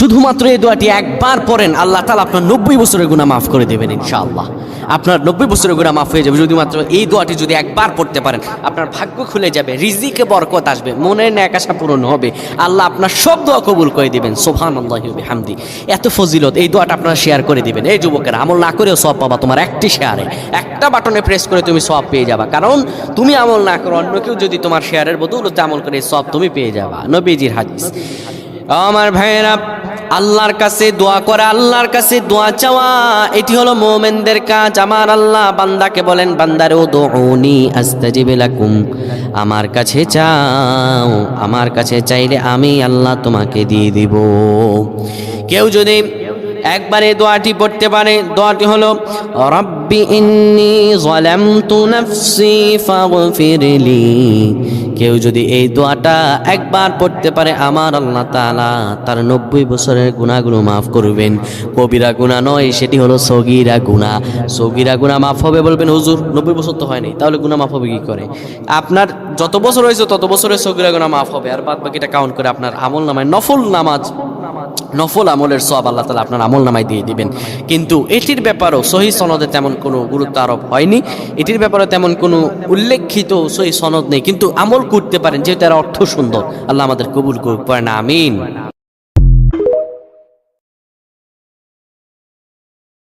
শুধুমাত্র এই দোয়াটি একবার পড়েন, আল্লাহ তাআলা আপনার 90 বছরের গুনাহ মাফ করে দেবেন ইনশাআল্লাহ। আপনার 90 বছরের গুনাহ মাফ হয়ে যাবে যদি মাত্র এই দোয়াটি যদি একবার পড়তে পারেন। আপনার ভাগ্য খুলে যাবে, রিজিকে বরকত আসবে, মনের ন্যাক আশা পূরণ হবে, আল্লাহ আপনার সব দোয়া কবুল করে দিবেন। সুবহানাল্লাহি ওয়া বিহামদি। এত ফজিলত, এই দোয়াটা আপনারা শেয়ার করে দিবেন। এই যুবকেরা, আমল না করেও সওয়াব পাবা। তোমার একটি শেয়ারে, একটা বাটনে প্রেস করে তুমি সওয়াব পেয়ে যাবা। কারণ তুমি আমল না করো, অন্য কেউ যদি তোমার শেয়ারের বদৌলতে আমল করে সওয়াব তুমি পেয়ে যাবা। নবীজির হাদিস। আমার ভাইয়েরা, আল্লাহর কাছে দোয়া করা, আল্লাহর কাছে দোয়া চাওয়া, এটি হলো মুমিনদের কাজ। আমার আল্লাহ বান্দাকে বলেন, বান্দারে উদউনি আস্তাজিব লাকুম, আমার কাছে চাও, আমার কাছে চাইলে আমি আল্লাহ তোমাকে দিয়ে দিব। কেউ যদি একবারে দোয়াটি পড়তে পারে, দোয়াটি হলো রব্বি ইন্নী যালামতু নাফসি ফাগফিরলি। কেউ যদি এই দোয়াটা একবার পড়তে পারে, আমার আল্লাহ তাআলা তার 90 বছরের গুনাহগুলো মাফ করবেন। কবিরা গুনাহ নয়, সেটি হলো সগীরা গুনাহ। সগীরা গুনাহ মাফ হবে। বলবেন হুজুর 90 বছর তো হয়নি, তাহলে গুনাহ মাফ হবে কি করে? আপনার যত বছর হয়েছে তত বছরের সগীরা গুনাহ মাফ হবে, আর বাদ বাকিটা কাউন্ট করে আপনার আমল নামায় নফল নামাজ, নফল আমলের সওয়াব আল্লাহ তাআলা আপনার আমল নামায় দিয়ে দিবেন। কিন্তু এটির ব্যাপারেও সহিহ সনদে তেমন কোনো গুরুত্ব আরোপ হয়নি, এটির ব্যাপারে তেমন কোনো উল্লেখিত সহিহ সনদ নেই। কিন্তু আমল করতে পারেন, যেহেতু এর অর্থ সুন্দর। আল্লাহ আমাদের কবুল করুক, পড়েন আমিন।